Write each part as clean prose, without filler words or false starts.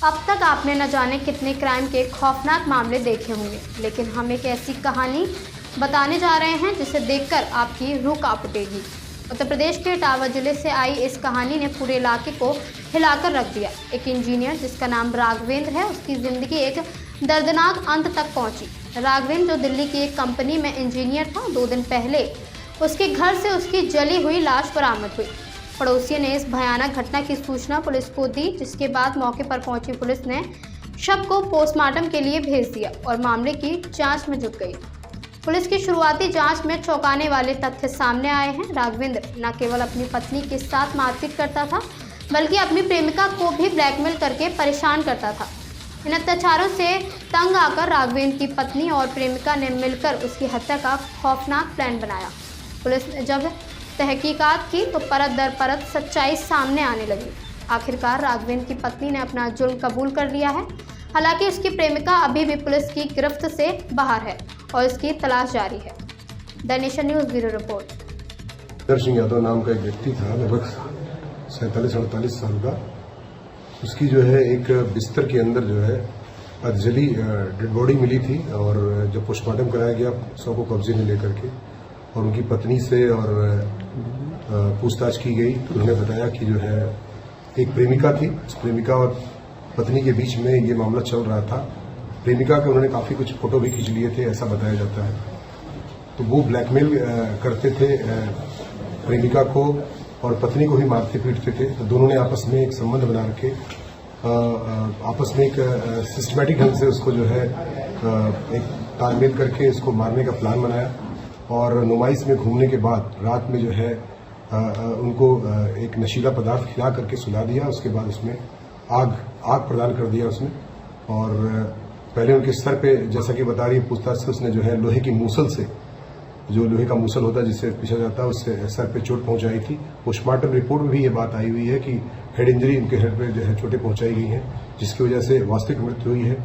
अब तक आपने न जाने कितने क्राइम के खौफनाक मामले देखे होंगे, लेकिन हम एक ऐसी कहानी बताने जा रहे हैं जिसे देखकर आपकी रूह कांप उठेगी। उत्तर प्रदेश के इटावा जिले से आई इस कहानी ने पूरे इलाके को हिलाकर रख दिया। एक इंजीनियर जिसका नाम राघवेंद्र है, उसकी ज़िंदगी एक दर्दनाक अंत तक पहुंची। राघवेंद्र जो दिल्ली की एक कंपनी में इंजीनियर था, 2 दिन पहले उसके घर से उसकी जली हुई लाश बरामद हुई। पड़ोसियों ने इस भयानक घटना की सूचना पुलिस को दी, जिसके बाद मौके पर पहुंची पुलिस ने शव को पोस्टमार्टम के लिए भेज दिया और मामले की जांच में जुट गई। पुलिस की शुरुआती जांच में चौंकाने वाले तथ्य सामने आए हैं। राघवेंद्र न केवल अपनी पत्नी के साथ मारपीट करता था, बल्कि अपनी प्रेमिका को भी ब्लैकमेल करके परेशान करता था। इन अत्याचारों से तंग आकर राघवेंद्र की पत्नी और प्रेमिका ने मिलकर उसकी हत्या का खौफनाक प्लान बनाया। पुलिस ने जब तहकीकात की तो परत दर परत सच्चाई सामने आने लगी। आखिरकार राघवेंद्र की पत्नी ने अपना जुर्म कबूल कर लिया है। हालांकि उसकी प्रेमिका अभी भी पुलिस की गिरफ्त से बाहर है और इसकी तलाश जारी है। The nation news bureau report. Darshan Yadav नाम का एक व्यक्ति था, लगभग 47-48 साल का। उसकी जो है एक बिस्तर के अंदर जो है अधजली डेड बॉडी मिली थी और जब पोस्टमार्टम कराया गया शव को कब्जे में लेकर के और उनकी पत्नी से और पूछताछ की गई तो उन्होंने बताया कि जो है एक प्रेमिका थी। उस प्रेमिका और पत्नी के बीच में ये मामला चल रहा था। प्रेमिका के उन्होंने काफ़ी कुछ फोटो भी खींच लिए थे, ऐसा बताया जाता है। तो वो ब्लैकमेल करते थे प्रेमिका को और पत्नी को भी मारते पीटते थे। तो दोनों ने आपस में एक संबंध बना रखे, आपस में एक सिस्टमैटिक ढंग से उसको जो है एक तालमेल करके इसको मारने का प्लान बनाया और नुमाइश में घूमने के बाद रात में जो है उनको एक नशीला पदार्थ खिला करके सुला दिया। उसके बाद उसमें आग प्रदान कर दिया उसमें। और पहले उनके सर पे, जैसा कि बता रही है पूछताछ से, उसने जो है लोहे की मूसल से, जो लोहे का मूसल होता है जिससे पीछा जाता है, उससे सर पे चोट पहुंचाई थी। पोस्टमार्टम रिपोर्ट में भी ये बात आई हुई है कि हेड इंजरी, उनके हेड पे जो है चोटें पहुंचाई गई हैं, जिसकी वजह से वास्तविक मृत्यु हुई है।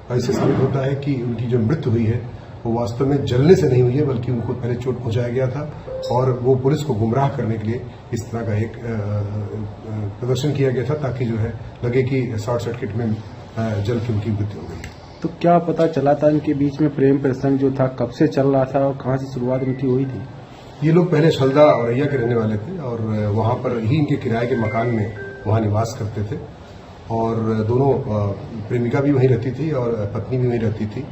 और इससे साबित होता है कि उनकी जो मृत्यु हुई है वो वास्तव में जलने से नहीं हुई है, बल्कि उनको पहले चोट पहुंचाया गया था और वो पुलिस को गुमराह करने के लिए इस तरह का एक प्रदर्शन किया गया था, ताकि जो है लगे कि शॉर्ट सर्किट में जल की उनकी मृत्यु हो गई। तो क्या पता चला था इनके बीच में प्रेम प्रसंग जो था कब से चल रहा था और कहां से शुरुआत इनकी हुई थी? ये लोग पहले शलदा औरैया के रहने वाले थे और वहां पर ही इनके किराए के मकान में वहां निवास करते थे और दोनों प्रेमिका भी वहीं रहती थी और पत्नी भी वहीं रहती थी।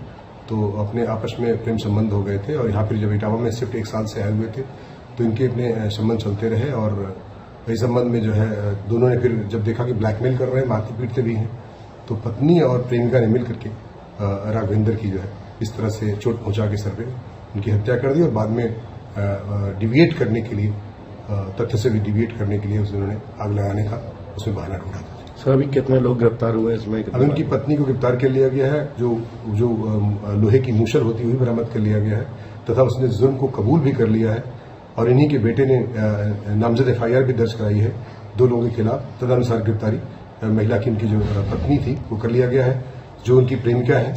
तो अपने आपस में प्रेम संबंध हो गए थे और यहाँ फिर जब इटावा में शिफ्ट 1 साल से आए हुए थे तो इनके अपने संबंध चलते रहे और इस संबंध में जो है दोनों ने फिर जब देखा कि ब्लैकमेल कर रहे हैं, मारते पीटते भी हैं, तो पत्नी और प्रेमिका ने मिल करके राघवेंद्र की जो है इस तरह से चोट पहुंचा के सर पे उनकी हत्या कर दी और बाद में डिविएट करने के लिए, तथ्य से भी डिविएट करने के लिए उन्होंने आग लगाने का उसमें बहाना ढूंढा था। सर अभी कितने लोग गिरफ्तार हुए इसमें? अभी उनकी पत्नी को गिरफ्तार कर लिया गया है, जो लोहे की मूसल होती हुई बरामद कर लिया गया है तथा उसने जुर्म को कबूल भी कर लिया है और इन्हीं के बेटे ने नामजद FIR भी दर्ज कराई है 2 लोगों के खिलाफ। तदनुसार गिरफ्तारी महिला की, उनकी जो पत्नी थी, वो कर लिया गया है। जो उनकी प्रेमिका है,